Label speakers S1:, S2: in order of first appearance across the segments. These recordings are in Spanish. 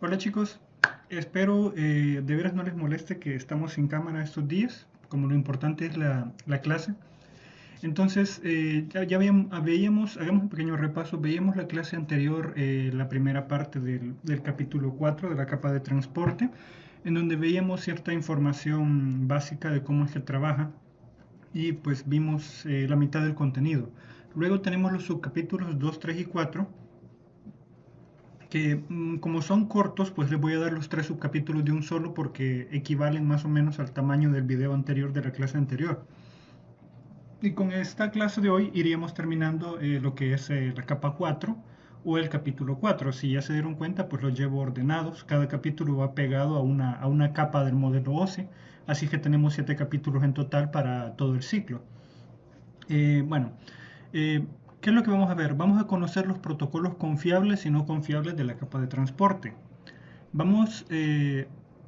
S1: Hola chicos, espero de veras no les moleste que estamos sin cámara estos días, como lo importante es la clase. Entonces, veíamos, hagamos un pequeño repaso, veíamos la clase anterior, la primera parte del capítulo 4 de la capa de transporte, en donde veíamos cierta información básica de cómo es que trabaja y pues vimos la mitad del contenido. Luego tenemos los subcapítulos 2, 3 y 4 que como son cortos, pues les voy a dar los tres subcapítulos de un solo porque equivalen más o menos al tamaño del video anterior de la clase anterior. Y con esta clase de hoy iríamos terminando lo que es la capa 4 o el capítulo 4. Si ya se dieron cuenta, pues los llevo ordenados. Cada capítulo va pegado a una capa del modelo OSI, así que tenemos 7 capítulos en total para todo el ciclo. Bueno, eh, ¿qué es lo que vamos a ver? Vamos a conocer los protocolos confiables y no confiables de la capa de transporte. Vamos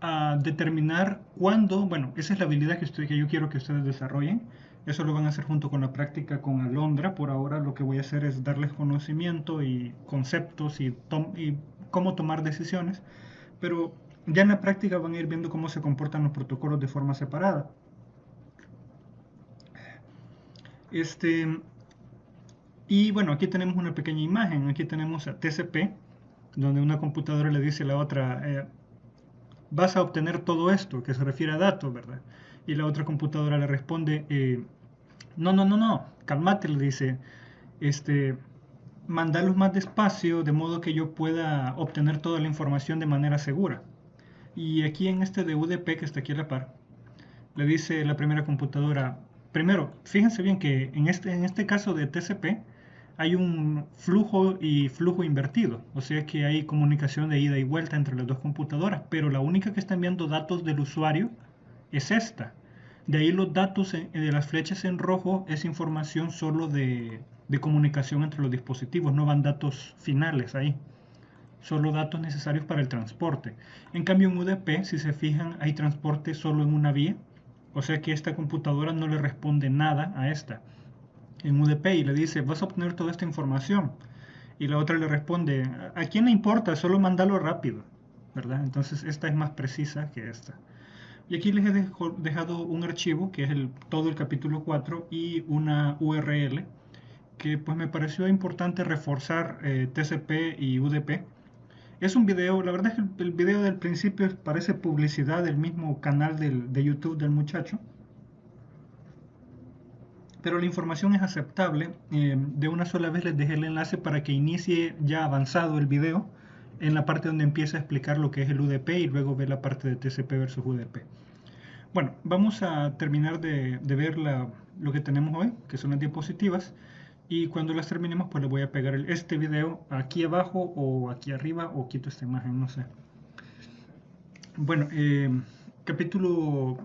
S1: a determinar cuándo, bueno, esa es la habilidad que yo quiero que ustedes desarrollen. Eso lo van a hacer junto con la práctica con Alondra. Por ahora lo que voy a hacer es darles conocimiento y conceptos y cómo tomar decisiones. Pero ya en la práctica van a ir viendo cómo se comportan los protocolos de forma separada. Este, y bueno, aquí tenemos una pequeña imagen. Aquí tenemos a TCP, donde una computadora le dice a la otra, vas a obtener todo esto, que se refiere a datos, ¿verdad? Y la otra computadora le responde, no, cálmate, le dice, este, mandarlos más despacio de modo que yo pueda obtener toda la información de manera segura. Y aquí en este de UDP que está aquí a la par, le dice la primera computadora, primero, fíjense bien que en este caso de TCP hay un flujo y flujo invertido, o sea que hay comunicación de ida y vuelta entre las dos computadoras, pero la única que está enviando datos del usuario es esta. De ahí los datos de las flechas en rojo es información solo de comunicación entre los dispositivos, no van datos finales ahí, solo datos necesarios para el transporte. En cambio en UDP, si se fijan, hay transporte solo en una vía, o sea que esta computadora no le responde nada a esta en UDP y le dice, vas a obtener toda esta información. Y la otra le responde, ¿a quién le importa? Solo mándalo rápido, ¿verdad? Entonces esta es más precisa que esta. Y aquí les he dejado un archivo que es todo el capítulo 4 y una URL que pues me pareció importante reforzar TCP y UDP. Es un video, la verdad es que el video del principio parece publicidad del mismo canal de YouTube del muchacho, pero la información es aceptable. De una sola vez les dejé el enlace para que inicie ya avanzado el video en la parte donde empieza a explicar lo que es el UDP y luego ve la parte de TCP versus UDP. Bueno, vamos a terminar de ver lo que tenemos hoy, que son las diapositivas, y cuando las terminemos pues le voy a pegar este video aquí abajo o aquí arriba o quito esta imagen, no sé. Bueno, capítulo,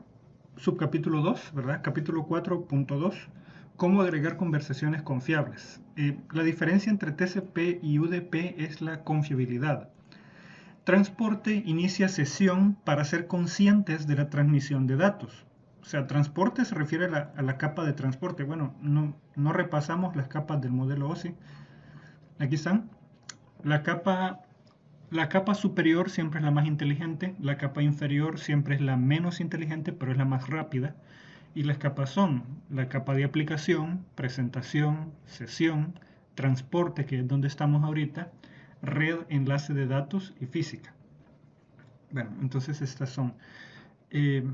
S1: subcapítulo 2, ¿verdad? Capítulo 4.2, cómo agregar conversaciones confiables. La diferencia entre TCP y UDP es la confiabilidad. Transporte inicia sesión para ser conscientes de la transmisión de datos. O sea, transporte se refiere a la capa de transporte. Bueno, no repasamos las capas del modelo OSI. Aquí están. La capa la capa superior siempre es la más inteligente, la capa inferior siempre es la menos inteligente, pero es la más rápida. Y las capas son la capa de aplicación, presentación, sesión, transporte, que es donde estamos ahorita, red, enlace de datos y física. Bueno, entonces estas son. Eh,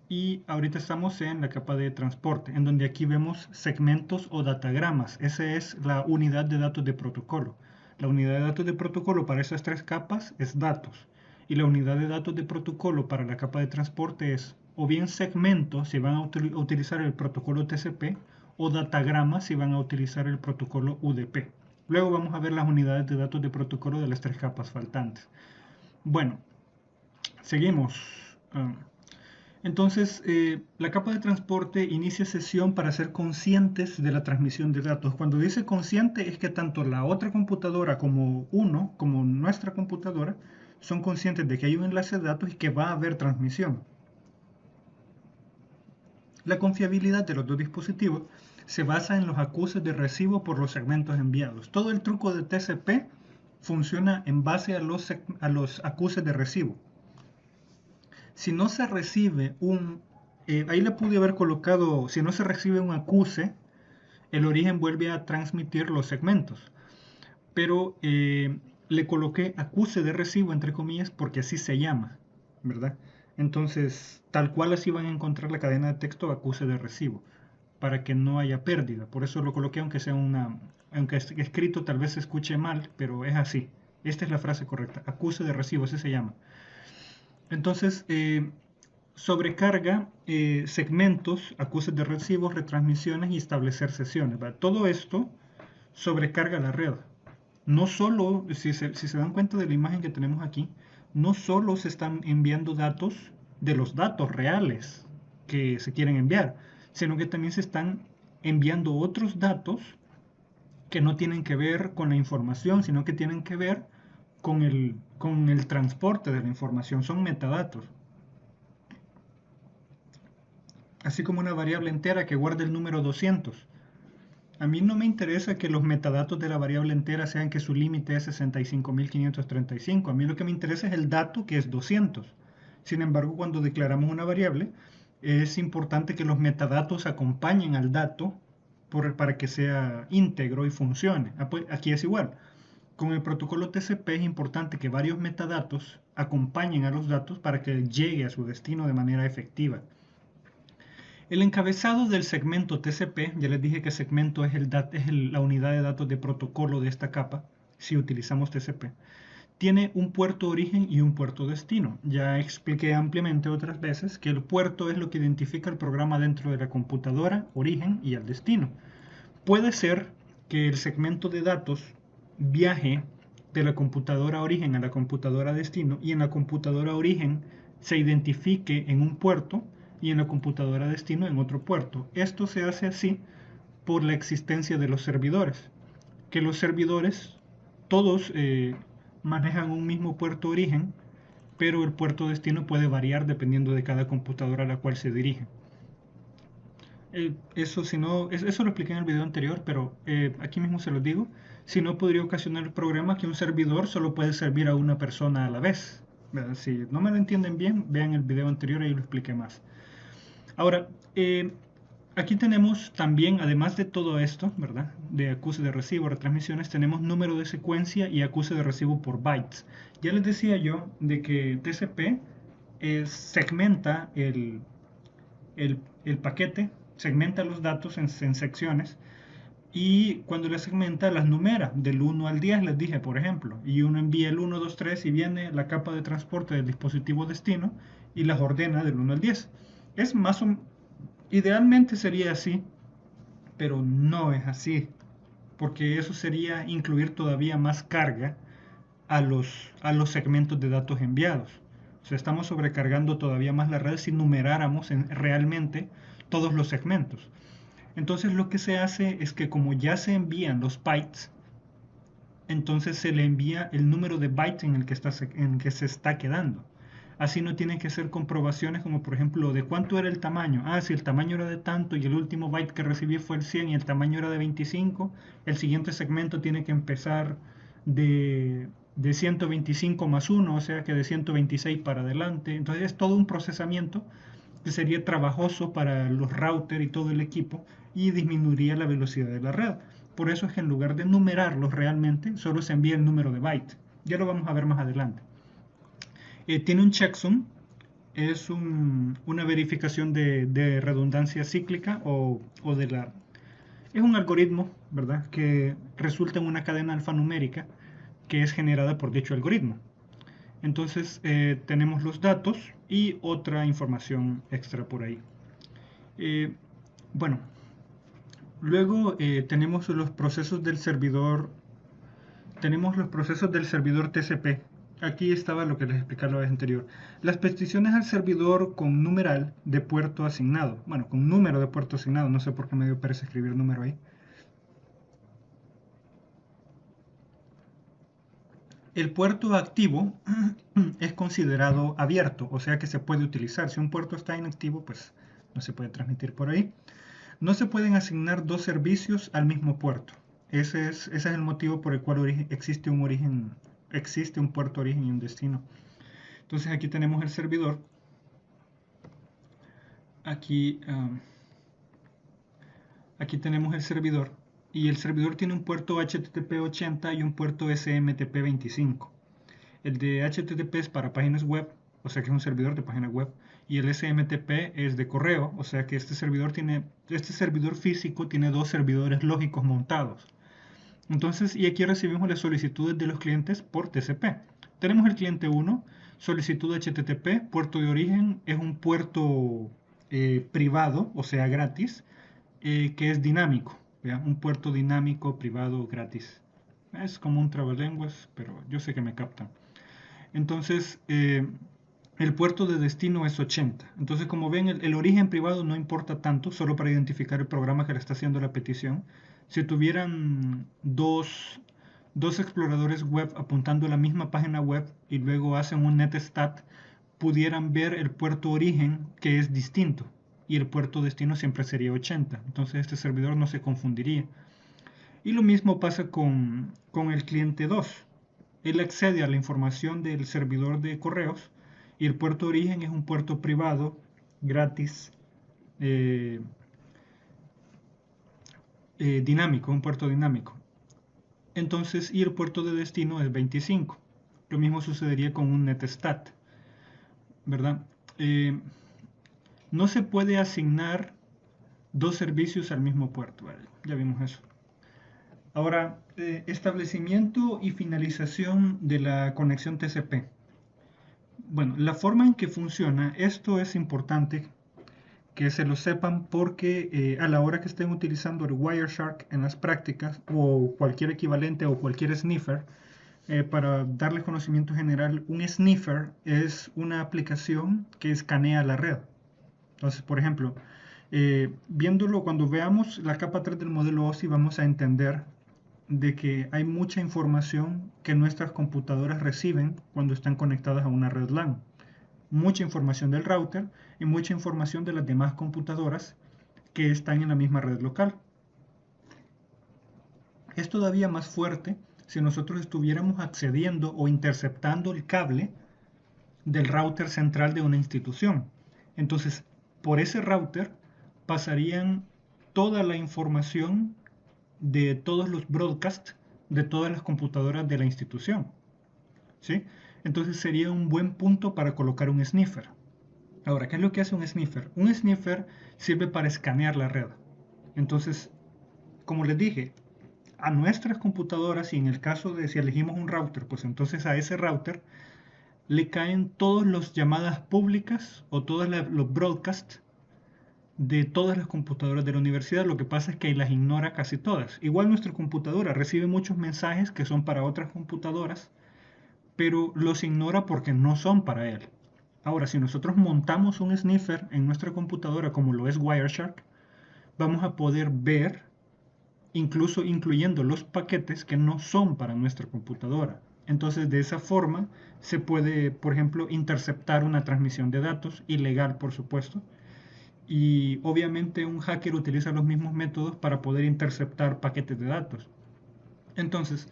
S1: y ahorita estamos en la capa de transporte, en donde aquí vemos segmentos o datagramas. Esa es la unidad de datos de protocolo. La unidad de datos de protocolo para esas tres capas es datos. Y la unidad de datos de protocolo para la capa de transporte es o bien segmentos si van a utilizar el protocolo TCP o datagramas si van a utilizar el protocolo UDP. Luego vamos a ver las unidades de datos de protocolo de las tres capas faltantes. Bueno, seguimos. Entonces, la capa de transporte inicia sesión para ser conscientes de la transmisión de datos. Cuando dice consciente es que tanto la otra computadora como como nuestra computadora, son conscientes de que hay un enlace de datos y que va a haber transmisión. La confiabilidad de los dos dispositivos se basa en los acuses de recibo por los segmentos enviados. Todo el truco de TCP funciona en base a los acuses de recibo. Si no se recibe ahí le pude haber colocado, si no se recibe un acuse, el origen vuelve a transmitir los segmentos. Pero le coloqué acuse de recibo, entre comillas, porque así se llama, ¿verdad? Entonces, tal cual así van a encontrar la cadena de texto acuse de recibo, para que no haya pérdida. Por eso lo coloqué, aunque escrito tal vez se escuche mal, pero es así. Esta es la frase correcta, acuse de recibo, así se llama. Entonces, sobrecarga segmentos, acuses de recibos, retransmisiones y establecer sesiones, ¿verdad? Todo esto sobrecarga la red. No solo, si se dan cuenta de la imagen que tenemos aquí, no solo se están enviando datos de los datos reales que se quieren enviar, sino que también se están enviando otros datos que no tienen que ver con la información, sino que tienen que ver con el transporte de la información. Son metadatos. Así como una variable entera que guarda el número 200. A mí no me interesa que los metadatos de la variable entera sean que su límite es 65.535. A mí lo que me interesa es el dato, que es 200. Sin embargo, cuando declaramos una variable, es importante que los metadatos acompañen al dato para que sea íntegro y funcione. Aquí es igual. Con el protocolo TCP es importante que varios metadatos acompañen a los datos para que llegue a su destino de manera efectiva. El encabezado del segmento TCP, ya les dije que segmento es la unidad de datos de protocolo de esta capa, si utilizamos TCP, tiene un puerto origen y un puerto destino. Ya expliqué ampliamente otras veces que el puerto es lo que identifica el programa dentro de la computadora, origen y el destino. Puede ser que el segmento de datos viaje de la computadora origen a la computadora destino y en la computadora origen se identifique en un puerto y en la computadora destino en otro puerto. Esto se hace así por la existencia de los servidores, que los servidores todos manejan un mismo puerto origen, pero el puerto destino puede variar dependiendo de cada computadora a la cual se dirige. Eso lo expliqué en el video anterior, pero aquí mismo se lo digo. Si no, podría ocasionar el problema que un servidor solo puede servir a una persona a la vez. Si no me lo entienden bien, vean el video anterior, ahí lo expliqué más. Ahora, aquí tenemos también, además de todo esto, ¿verdad? De acuse de recibo, retransmisiones, tenemos número de secuencia y acuse de recibo por bytes. Ya les decía yo de que TCP segmenta el paquete, segmenta los datos en secciones y cuando las segmenta las numera del 1 al 10, les dije, por ejemplo, y uno envía el 1, 2, 3 y viene la capa de transporte del dispositivo destino y las ordena del 1 al 10. Es más o idealmente sería así, pero no es así, porque eso sería incluir todavía más carga a los segmentos de datos enviados. O sea, estamos sobrecargando todavía más la red si numeráramos realmente todos los segmentos. Entonces lo que se hace es que como ya se envían los bytes, entonces se le envía el número de bytes en el que se está quedando. Así no tienen que hacer comprobaciones como por ejemplo de cuánto era el tamaño. Si el tamaño era de tanto y el último byte que recibí fue el 100 y el tamaño era de 25, el siguiente segmento tiene que empezar de 125 más 1, o sea que de 126 para adelante. Entonces es todo un procesamiento que sería trabajoso para los routers y todo el equipo y disminuiría la velocidad de la red. Por eso es que en lugar de numerarlos realmente, solo se envía el número de byte. Ya lo vamos a ver más adelante. Tiene un checksum, es una verificación de redundancia cíclica es un algoritmo, ¿verdad?, que resulta en una cadena alfanumérica que es generada por dicho algoritmo. Entonces tenemos los datos y otra información extra por ahí. Bueno, luego tenemos los procesos del servidor. Tenemos los procesos del servidor TCP. Aquí estaba lo que les explicaba la vez anterior. Las peticiones al servidor con numeral de puerto asignado. Bueno, con número de puerto asignado. No sé por qué me dio pereza escribir número ahí. El puerto activo es considerado abierto, o sea que se puede utilizar. Si un puerto está inactivo, pues no se puede transmitir por ahí. No se pueden asignar dos servicios al mismo puerto. Ese es el motivo por el cual existe un puerto origen y un destino. Entonces aquí tenemos el servidor. Aquí tenemos el servidor. Y el servidor tiene un puerto HTTP 80 y un puerto SMTP 25. El de HTTP es para páginas web, o sea que es un servidor de página web. Y el SMTP es de correo, o sea que este servidor físico tiene dos servidores lógicos montados. Entonces, y aquí recibimos las solicitudes de los clientes por TCP. Tenemos el cliente 1, solicitud HTTP, puerto de origen es un puerto privado, o sea gratis, que es dinámico, ¿ya? Un puerto dinámico privado gratis. Es como un trabalenguas, pero yo sé que me captan. Entonces, el puerto de destino es 80. Entonces, como ven, el origen privado no importa tanto, solo para identificar el programa que le está haciendo la petición. Si tuvieran dos exploradores web apuntando a la misma página web y luego hacen un netstat, pudieran ver el puerto origen que es distinto y el puerto destino siempre sería 80. Entonces este servidor no se confundiría. Y lo mismo pasa con el cliente 2. Él accede a la información del servidor de correos y el puerto de origen es un puerto privado, gratis, dinámico, un puerto dinámico. Entonces, y el puerto de destino es 25. Lo mismo sucedería con un netstat, ¿verdad? No se puede asignar dos servicios al mismo puerto, ¿vale? Ya vimos eso. Ahora, establecimiento y finalización de la conexión TCP. Bueno, la forma en que funciona, esto es importante que se lo sepan porque a la hora que estén utilizando el Wireshark en las prácticas o cualquier equivalente o cualquier sniffer, para darles conocimiento general, un sniffer es una aplicación que escanea la red. Entonces, por ejemplo, viéndolo, cuando veamos la capa 3 del modelo OSI, vamos a entender de que hay mucha información que nuestras computadoras reciben cuando están conectadas a una red LAN. Mucha información del router y mucha información de las demás computadoras que están en la misma red local. Es todavía más fuerte si nosotros estuviéramos accediendo o interceptando el cable del router central de una institución. Entonces, por ese router pasarían toda la información de todos los broadcasts de todas las computadoras de la institución, ¿sí? Entonces sería un buen punto para colocar un sniffer. Ahora, ¿qué es lo que hace un sniffer? Un sniffer sirve para escanear la red. Entonces, como les dije, a nuestras computadoras, y en el caso de si elegimos un router, pues entonces a ese router le caen todas las llamadas públicas o todos los broadcasts de todas las computadoras de la universidad. Lo que pasa es que las ignora casi todas. Igual nuestra computadora recibe muchos mensajes que son para otras computadoras, pero los ignora porque no son para él. Ahora, si nosotros montamos un sniffer en nuestra computadora como lo es Wireshark, vamos a poder ver, incluso incluyendo los paquetes que no son para nuestra computadora. Entonces, de esa forma se puede, por ejemplo, interceptar una transmisión de datos, ilegal por supuesto, y obviamente un hacker utiliza los mismos métodos para poder interceptar paquetes de datos. Entonces,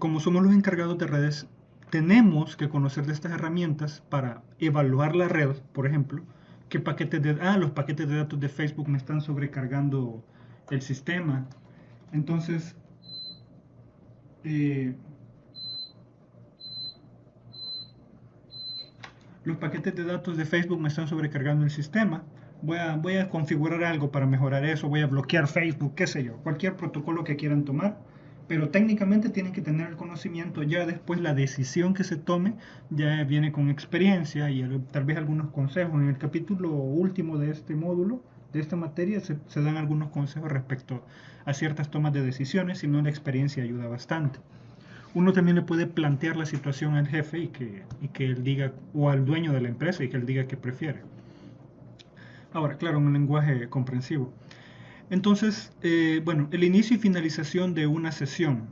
S1: como somos los encargados de redes, tenemos que conocer de estas herramientas para evaluar la red, por ejemplo, qué paquetes los paquetes de datos de Facebook me están sobrecargando el sistema. Entonces, los paquetes de datos de Facebook me están sobrecargando el sistema. Voy a configurar algo para mejorar eso, voy a bloquear Facebook, qué sé yo, cualquier protocolo que quieran tomar, pero técnicamente tienen que tener el conocimiento. Ya después la decisión que se tome ya viene con experiencia y tal vez algunos consejos. En el capítulo último de este módulo, de esta materia, se dan algunos consejos respecto a ciertas tomas de decisiones, si no la experiencia ayuda bastante. Uno también le puede plantear la situación al jefe y que él diga, o al dueño de la empresa, y que él diga qué prefiere. Ahora, claro, en un lenguaje comprensivo. Entonces, bueno, el inicio y finalización de una sesión.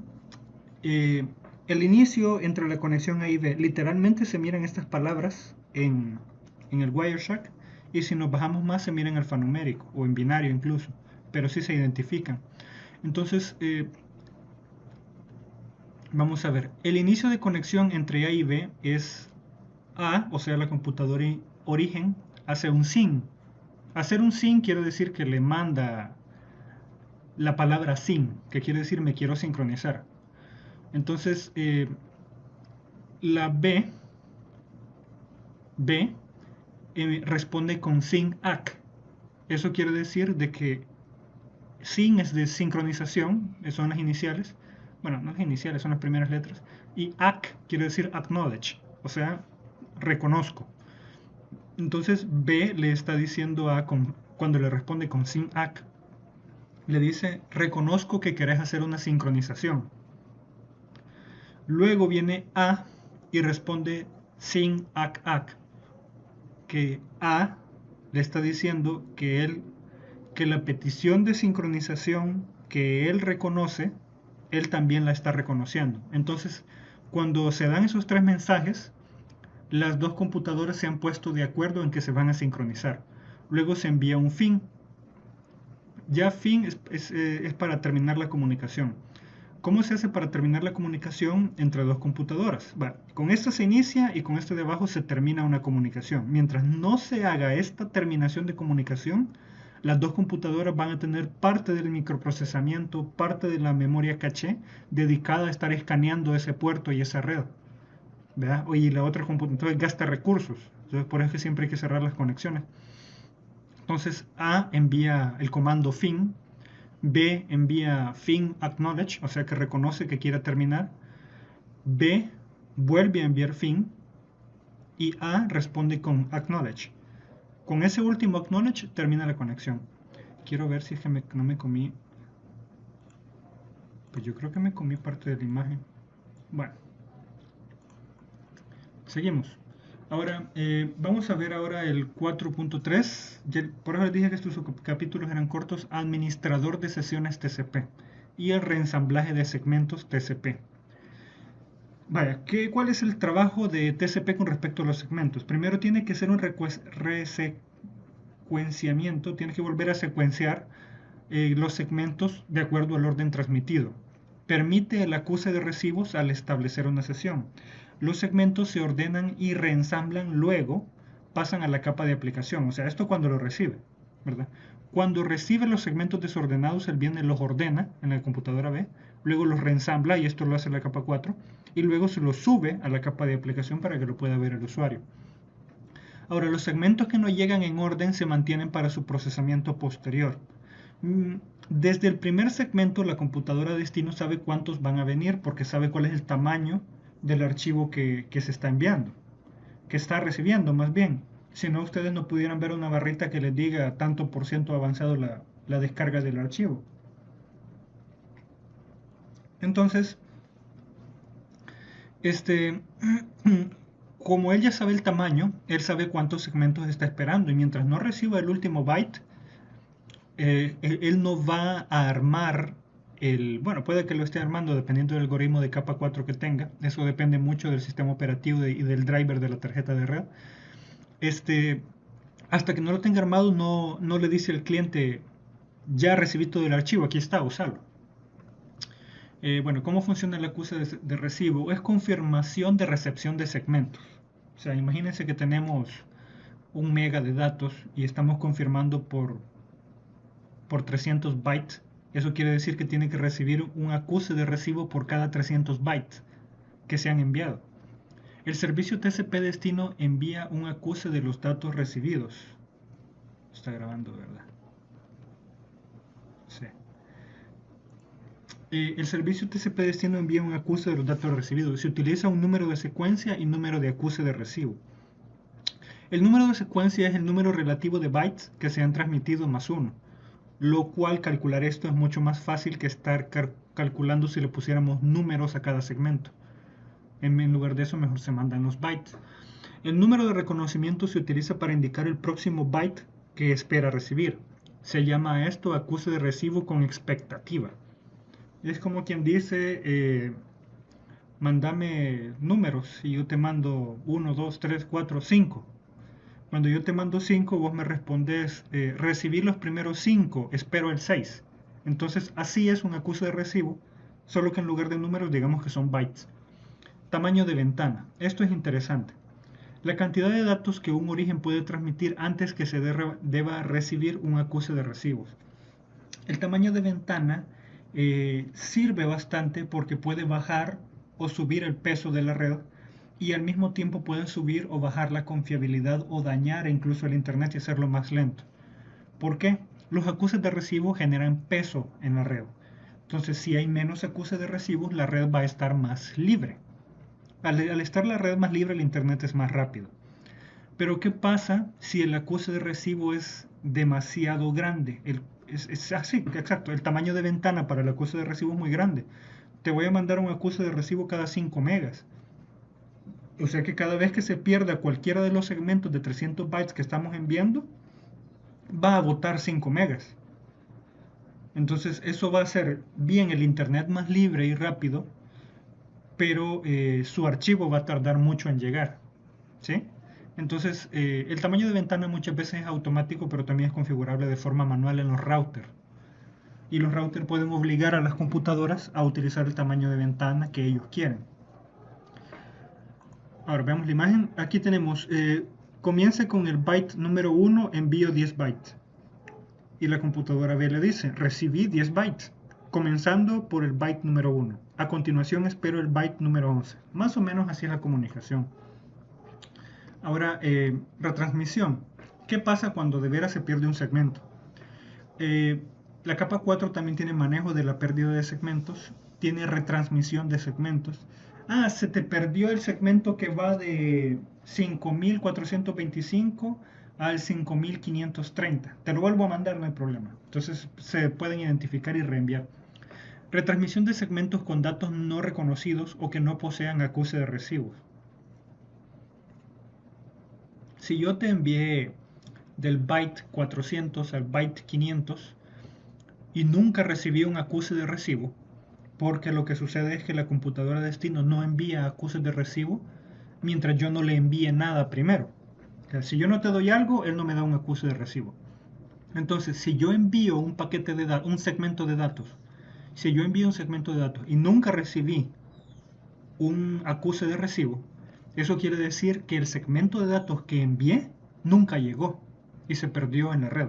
S1: El inicio entre la conexión A y B, literalmente se miran estas palabras en el Wireshark, y si nos bajamos más se miran alfanumérico o en binario incluso, pero sí se identifican. Entonces, Vamos a ver, el inicio de conexión entre A y B es A, o sea, la computadora origen, hace un SYN. Hacer un SYN quiere decir que le manda la palabra SYN, que quiere decir me quiero sincronizar. Entonces, la B responde con SYN ACK. Eso quiere decir de que SYN es de sincronización, son las iniciales. Bueno, no las iniciales, son las primeras letras. Y ACK quiere decir acknowledge, o sea, reconozco. Entonces B le está diciendo a, cuando le responde con SYN ACK, le dice, reconozco que querés hacer una sincronización. Luego viene A y responde SYN ACK ACK, que A le está diciendo que la petición de sincronización que él reconoce, él también la está reconociendo. Entonces, cuando se dan esos tres mensajes, las dos computadoras se han puesto de acuerdo en que se van a sincronizar. Luego se envía un fin. Ya fin es para terminar la comunicación. ¿Cómo se hace para terminar la comunicación entre dos computadoras? Bueno, con esto se inicia y con esto de abajo se termina una comunicación. Mientras no se haga esta terminación de comunicación, las dos computadoras van a tener parte del microprocesamiento, parte de la memoria caché dedicada a estar escaneando ese puerto y esa red, ¿verdad? Y la otra computadora gasta recursos. Entonces, por eso es que siempre hay que cerrar las conexiones. Entonces, A envía el comando fin, B envía fin acknowledge, o sea que reconoce que quiera terminar. B vuelve a enviar fin y A responde con acknowledge. Con ese último acknowledge termina la conexión. Quiero ver si es que no me comí. Pues yo creo que me comí parte de la imagen. Bueno, seguimos. Ahora, vamos a ver ahora el 4.3. Por eso les dije que estos capítulos eran cortos. Administrador de sesiones TCP y el reensamblaje de segmentos TCP. Vaya, ¿cuál es el trabajo de TCP con respecto a los segmentos? Primero tiene que ser un resecuenciamiento, tiene que volver a secuenciar los segmentos de acuerdo al orden transmitido. Permite el acuse de recibos al establecer una sesión. Los segmentos se ordenan y reensamblan, luego pasan a la capa de aplicación. O sea, esto cuando lo recibe, ¿verdad? Cuando recibe los segmentos desordenados, él viene y los ordena en la computadora B, luego los reensambla, y esto lo hace la capa 4, y luego se los sube a la capa de aplicación para que lo pueda ver el usuario. Ahora, los segmentos que no llegan en orden se mantienen para su procesamiento posterior. Desde el primer segmento, la computadora destino sabe cuántos van a venir porque sabe cuál es el tamaño del archivo que se está enviando, que está recibiendo más bien. Si no, ustedes no pudieran ver una barrita que les diga tanto por ciento avanzado la descarga del archivo. Entonces, como él ya sabe el tamaño, él sabe cuántos segmentos está esperando, y mientras no reciba el último byte, él no va a armar bueno, puede que lo esté armando dependiendo del algoritmo de capa 4 que tenga. Eso depende mucho del sistema operativo y del driver de la tarjeta de red. Hasta que no lo tenga armado, no le dice al cliente, ya recibí todo el archivo, aquí está, usalo. Bueno, ¿cómo funciona el acuse de recibo? Es confirmación de recepción de segmentos. O sea, imagínense que tenemos 1 mega de datos y estamos confirmando por 300 bytes. Eso quiere decir que tiene que recibir un acuse de recibo por cada 300 bytes que se han enviado. El servicio TCP destino envía un acuse de los datos recibidos. Está grabando, ¿verdad? Sí. El servicio TCP destino envía un acuse de los datos recibidos. Se utiliza un número de secuencia y número de acuse de recibo. El número de secuencia es el número relativo de bytes que se han transmitido más 1. Lo cual calcular esto es mucho más fácil que estar calculando si le pusiéramos números a cada segmento. En lugar de eso, mejor se mandan los bytes. El número de reconocimiento se utiliza para indicar el próximo byte que espera recibir. Se llama a esto acuse de recibo con expectativa. Es como quien dice, mándame números y yo te mando 1, 2, 3, 4, 5. Cuando yo te mando 5, vos me respondes, recibí los primeros 5, espero el 6. Entonces, así es un acuse de recibo, solo que en lugar de números digamos que son bytes. Tamaño de ventana. Esto es interesante. La cantidad de datos que un origen puede transmitir antes que se deba recibir un acuse de recibos. El tamaño de ventana sirve bastante porque puede bajar o subir el peso de la red y al mismo tiempo puede subir o bajar la confiabilidad o dañar incluso el internet y hacerlo más lento. ¿Por qué? Los acuses de recibo generan peso en la red. Entonces, si hay menos acuses de recibos, la red va a estar más libre. Al estar la red más libre, el internet es más rápido. Pero ¿qué pasa si el acuse de recibo es demasiado grande? Es así, exacto. El tamaño de ventana para el acuse de recibo es muy grande. Te voy a mandar un acuse de recibo cada 5 megas. O sea que cada vez que se pierda cualquiera de los segmentos de 300 bytes que estamos enviando, va a botar 5 megas. Entonces eso va a hacer bien el internet más libre y rápido, pero su archivo va a tardar mucho en llegar. ¿Sí? Entonces, el tamaño de ventana muchas veces es automático, pero también es configurable de forma manual en los routers. Y los routers pueden obligar a las computadoras a utilizar el tamaño de ventana que ellos quieren. Ahora veamos la imagen. Aquí tenemos, comienza con el byte número 1, envío 10 bytes. Y la computadora B le dice, recibí 10 bytes, comenzando por el byte número 1. A continuación espero el byte número 11. Más o menos así es la comunicación. Ahora, retransmisión. ¿Qué pasa cuando de veras se pierde un segmento? La capa 4 también tiene manejo de la pérdida de segmentos, tiene retransmisión de segmentos. Ah, se te perdió el segmento que va de 5425 al 5530. Te lo vuelvo a mandar, no hay problema. Entonces se pueden identificar y reenviar. Retransmisión de segmentos con datos no reconocidos o que no posean acuse de recibos. Si yo te envié del byte 400 al byte 500 y nunca recibí un acuse de recibo, porque lo que sucede es que la computadora de destino no envía acuses de recibo mientras yo no le envíe nada primero. O sea, si yo no te doy algo, él no me da un acuse de recibo. Entonces, si yo envío un paquete de datos, un segmento de datos, si yo envío un segmento de datos y nunca recibí un acuse de recibo, eso quiere decir que el segmento de datos que envié nunca llegó y se perdió en la red.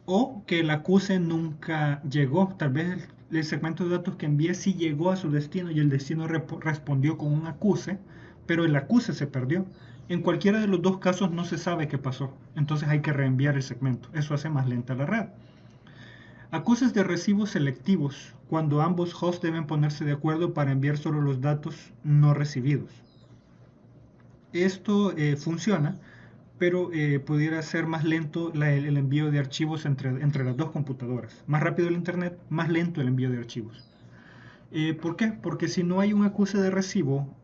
S1: O que el acuse nunca llegó. Tal vez el segmento de datos que envié sí llegó a su destino y el destino respondió con un acuse, pero el acuse se perdió. En cualquiera de los dos casos no se sabe qué pasó. Entonces hay que reenviar el segmento. Eso hace más lenta la red. Acuses de recibos selectivos, cuando ambos hosts deben ponerse de acuerdo para enviar solo los datos no recibidos. Esto funciona, pero pudiera ser más lento el envío de archivos entre las dos computadoras. Más rápido el internet, más lento el envío de archivos. ¿Por qué? Porque si no hay un acuse de recibo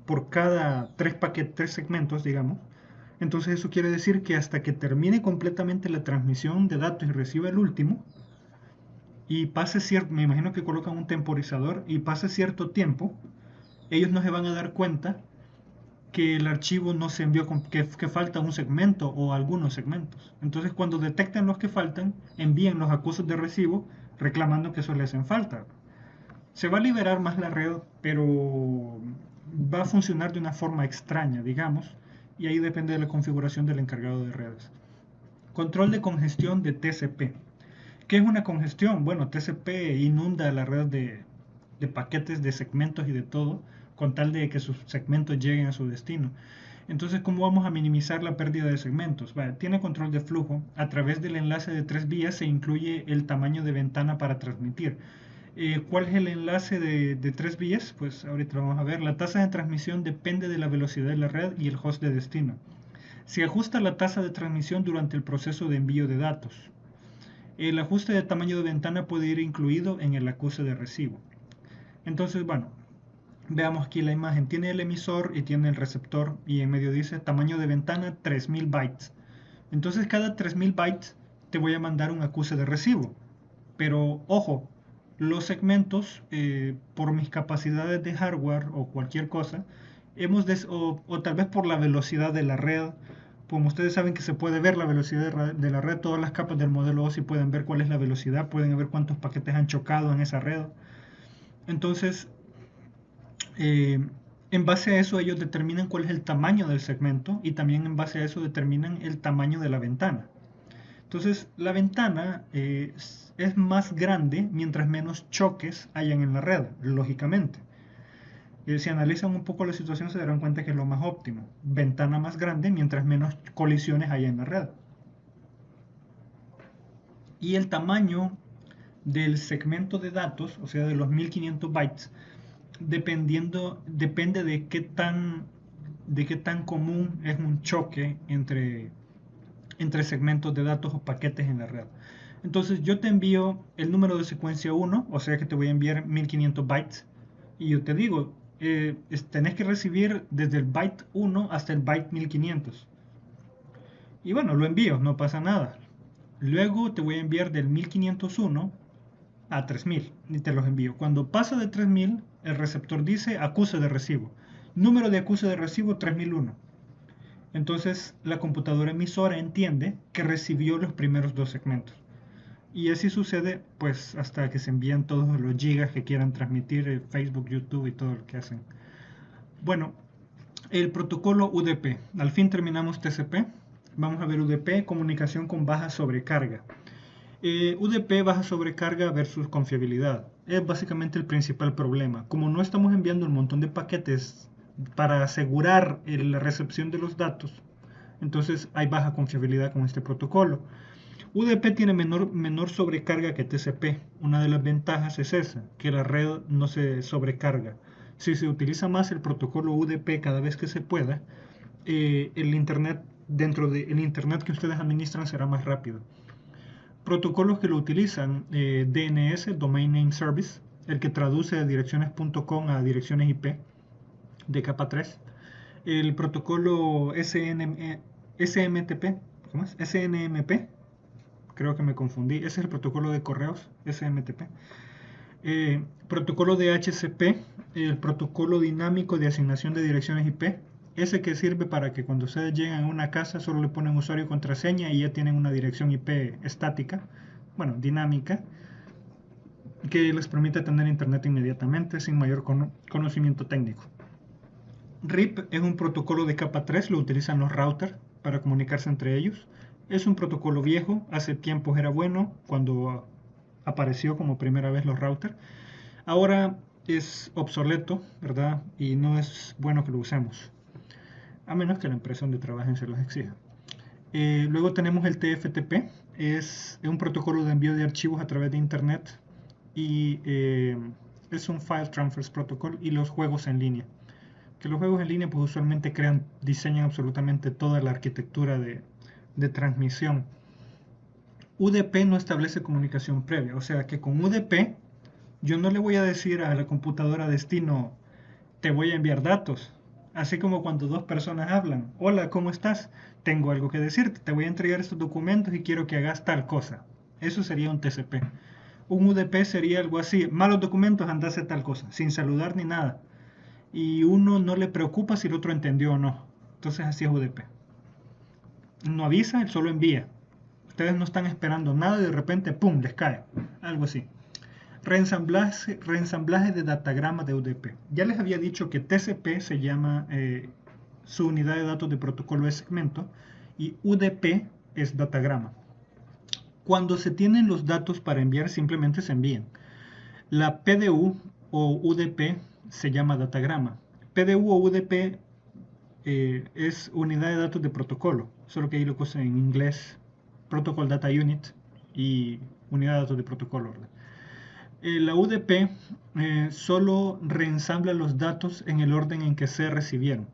S1: por cada tres segmentos, digamos, entonces eso quiere decir que hasta que termine completamente la transmisión de datos y reciba el último, y pase cierto, me imagino que colocan un temporizador, y pase cierto tiempo, ellos no se van a dar cuenta que el archivo no se envió, que falta un segmento o algunos segmentos. Entonces cuando detecten los que faltan, envíen los acusos de recibo reclamando que eso le hacen falta. Se va a liberar más la red, pero va a funcionar de una forma extraña, digamos, y ahí depende de la configuración del encargado de redes. Control de congestión de TCP. ¿Qué es una congestión? Bueno, TCP inunda la red de paquetes, de segmentos y de todo, con tal de que sus segmentos lleguen a su destino. Entonces, ¿cómo vamos a minimizar la pérdida de segmentos? Vale, tiene control de flujo. A través del enlace de 3 vías se incluye el tamaño de ventana para transmitir. ¿Cuál es el enlace de 3 vías? Pues ahorita lo vamos a ver. La tasa de transmisión depende de la velocidad de la red y el host de destino. Se ajusta la tasa de transmisión durante el proceso de envío de datos. El ajuste de tamaño de ventana puede ir incluido en el acuse de recibo. Entonces, bueno, veamos aquí la imagen. Tiene el emisor y tiene el receptor y en medio dice tamaño de ventana 3000 bytes. Entonces cada 3000 bytes te voy a mandar un acuse de recibo. Pero ojo, los segmentos, por mis capacidades de hardware o cualquier cosa, o tal vez por la velocidad de la red, como ustedes saben que se puede ver la velocidad de la red, todas las capas del modelo OSI pueden ver cuál es la velocidad, pueden ver cuántos paquetes han chocado en esa red. Entonces, en base a eso ellos determinan cuál es el tamaño del segmento y también en base a eso determinan el tamaño de la ventana. Entonces, la ventana es más grande mientras menos choques hayan en la red, lógicamente. Si analizan un poco la situación se darán cuenta que es lo más óptimo. Ventana más grande mientras menos colisiones haya en la red. Y el tamaño del segmento de datos, o sea de los 1500 bytes, depende de qué tan común es un choque entre segmentos de datos o paquetes en la red. Entonces yo te envío el número de secuencia 1, o sea que te voy a enviar 1500 bytes, y yo te digo, tenés que recibir desde el byte 1 hasta el byte 1500. Y bueno, lo envío, no pasa nada. Luego te voy a enviar del 1501 a 3000 y te los envío. Cuando pasa de 3000, el receptor dice acuse de recibo. Número de acuse de recibo 3001. Entonces la computadora emisora entiende que recibió los primeros dos segmentos. Y así sucede pues hasta que se envían todos los gigas que quieran transmitir Facebook, YouTube y todo lo que hacen. Bueno, el protocolo UDP. Al fin terminamos TCP. Vamos a ver UDP, comunicación con baja sobrecarga. UDP baja sobrecarga versus confiabilidad. Es básicamente el principal problema. Como no estamos enviando un montón de paquetes para asegurar la recepción de los datos, entonces hay baja confiabilidad con este protocolo. UDP tiene menor sobrecarga que TCP. Una de las ventajas es esa, que la red no se sobrecarga. Si se utiliza más el protocolo UDP cada vez que se pueda, el internet dentro del internet que ustedes administran será más rápido. Protocolos que lo utilizan, DNS, Domain Name Service, el que traduce de direcciones.com a direcciones IP de capa 3. El protocolo SMTP, ¿cómo es? SNMP, creo que me confundí, ese es el protocolo de correos, SMTP. Protocolo de HCP, el protocolo dinámico de asignación de direcciones IP, ese que sirve para que cuando ustedes llegan a una casa solo le ponen usuario y contraseña y ya tienen una dirección IP estática, bueno, dinámica, que les permite tener internet inmediatamente sin mayor conocimiento técnico. RIP es un protocolo de capa 3, lo utilizan los routers para comunicarse entre ellos. Es un protocolo viejo, hace tiempos era bueno cuando apareció como primera vez los routers. Ahora es obsoleto, ¿verdad? Y no es bueno que lo usemos, a menos que la empresa donde trabajen se los exija. Luego tenemos el TFTP, es un protocolo de envío de archivos a través de internet y es un File Transfer Protocol. Y los juegos en línea, que los juegos en línea pues usualmente diseñan absolutamente toda la arquitectura de transmisión. UDP no establece comunicación previa, o sea que con UDP yo no le voy a decir a la computadora destino te voy a enviar datos, así como cuando dos personas hablan, hola, ¿cómo estás? Tengo algo que decirte, te voy a entregar estos documentos y quiero que hagas tal cosa. Eso sería un TCP. Un UDP sería algo así, malos documentos, anda a hacer tal cosa, sin saludar ni nada. Y uno no le preocupa si el otro entendió o no. Entonces así es UDP. No avisa, él solo envía. Ustedes no están esperando nada y de repente, ¡pum!, les cae. Algo así. Reensamblaje de datagrama de UDP. Ya les había dicho que TCP se llama, su unidad de datos de protocolo es segmento, y UDP es datagrama. Cuando se tienen los datos para enviar, simplemente se envían. La PDU o UDP se llama datagrama. PDU o UDP es unidad de datos de protocolo, solo que ahí lo puse en inglés, Protocol Data Unit y unidad de datos de protocolo, ¿verdad? La UDP solo reensambla los datos en el orden en que se recibieron.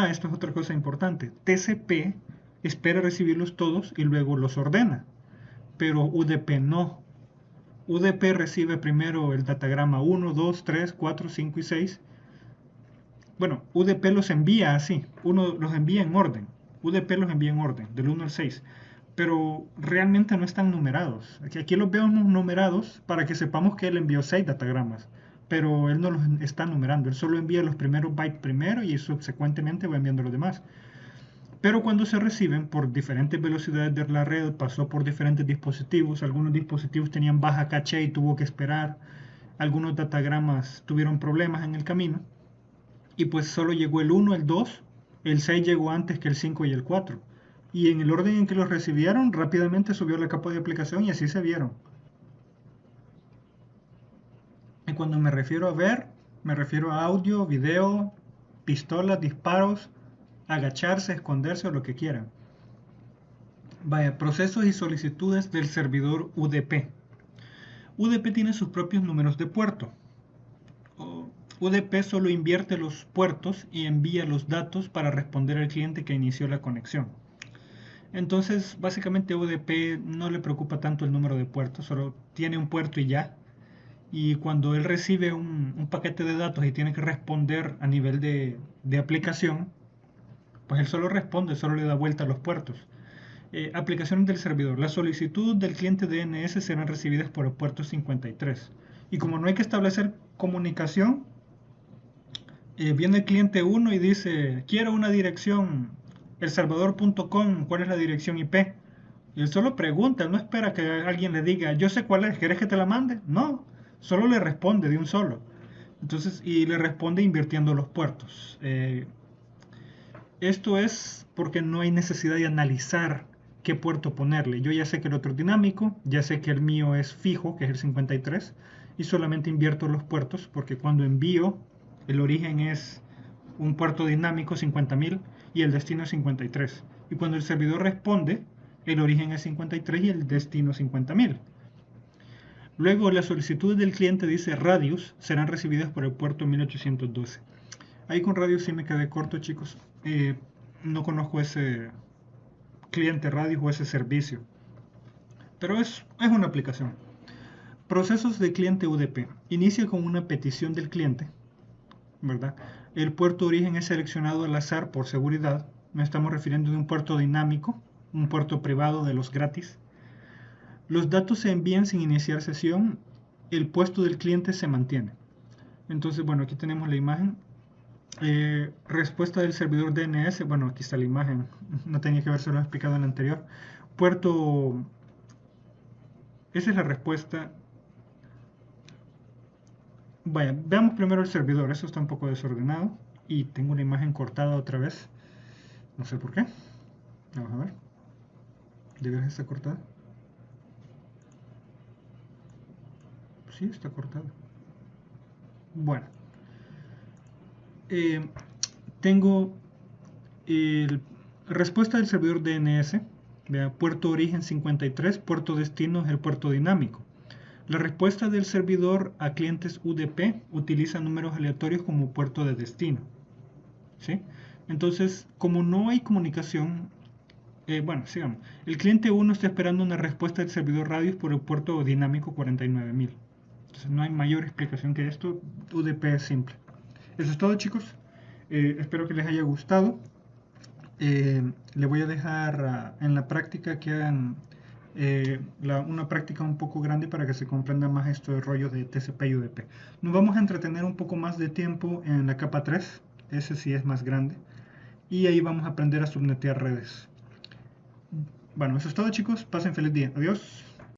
S1: Esto es otra cosa importante. TCP espera recibirlos todos y luego los ordena, pero UDP no. UDP recibe primero el datagrama 1, 2, 3, 4, 5 y 6. Bueno, UDP los envía así, los envía en orden. UDP los envía en orden, del 1 al 6. Pero realmente no están numerados. Aquí los veo numerados para que sepamos que él envió 6 datagramas. Pero él no los está numerando. Él solo envía los primeros bytes primero y subsecuentemente va enviando los demás. Pero cuando se reciben por diferentes velocidades de la red, pasó por diferentes dispositivos, algunos dispositivos tenían baja caché y tuvo que esperar, algunos datagramas tuvieron problemas en el camino, y pues solo llegó el 1, el 2, el 6 llegó antes que el 5 y el 4. Y en el orden en que los recibieron, rápidamente subió la capa de aplicación y así se vieron. Y cuando me refiero a ver, me refiero a audio, video, pistolas, disparos, agacharse, esconderse o lo que quieran. Vaya, procesos y solicitudes del servidor UDP. UDP tiene sus propios números de puerto. UDP solo invierte los puertos y envía los datos para responder al cliente que inició la conexión. Entonces, básicamente UDP no le preocupa tanto el número de puertos, solo tiene un puerto y ya. Y cuando él recibe un paquete de datos y tiene que responder a nivel de aplicación, pues él solo responde, solo le da vuelta a los puertos. Aplicaciones del servidor. Las solicitudes del cliente DNS serán recibidas por el puerto 53. Y como no hay que establecer comunicación, viene el cliente 1 y dice, quiero una dirección elsalvador.com, ¿cuál es la dirección IP? Y él solo pregunta, no espera que alguien le diga, yo sé cuál es, ¿querés que te la mande? No, solo le responde de un solo. Entonces, y le responde invirtiendo los puertos. Esto es porque no hay necesidad de analizar qué puerto ponerle. Yo ya sé que el otro es dinámico, ya sé que el mío es fijo, que es el 53, y solamente invierto los puertos porque cuando envío, el origen es un puerto dinámico 50.000 y el destino es 53. Y cuando el servidor responde, el origen es 53 y el destino 50.000. Luego, las solicitudes del cliente dice radius serán recibidas por el puerto 1812. Ahí con radius sí me quedé corto, chicos. No conozco ese cliente radius o ese servicio, pero es una aplicación. Procesos de cliente UDP. Inicia con una petición del cliente, ¿verdad? El puerto de origen es seleccionado al azar por seguridad. Nos estamos refiriendo a un puerto dinámico, un puerto privado de los gratis. Los datos se envían sin iniciar sesión. El puesto del cliente se mantiene. Entonces, bueno, aquí tenemos la imagen. Respuesta del servidor DNS. Bueno, aquí está la imagen. No tenía que haberse lo explicado en el anterior. Puerto. Esa es la respuesta. Vaya, veamos primero el servidor. Eso está un poco desordenado. Y tengo una imagen cortada otra vez. No sé por qué. Vamos a ver. ¿De verdad está cortada? Sí, está cortada. Bueno. Tengo respuesta del servidor DNS. Vea, puerto origen 53, puerto destino es el puerto dinámico. La respuesta del servidor a clientes UDP utiliza números aleatorios como puerto de destino. ¿Sí? Entonces, como no hay comunicación, bueno, sigamos. El cliente 1 está esperando una respuesta del servidor radius por el puerto dinámico 49.000. Entonces, no hay mayor explicación que esto. UDP es simple. Eso es todo, chicos. Espero que les haya gustado. Le voy a dejar en la práctica que hagan una práctica un poco grande para que se comprenda más esto de rollo de TCP y UDP. Nos vamos a entretener un poco más de tiempo en la capa 3, ese sí es más grande, y ahí vamos a aprender a subnetear redes. Bueno, eso es todo, chicos, pasen feliz día, adiós.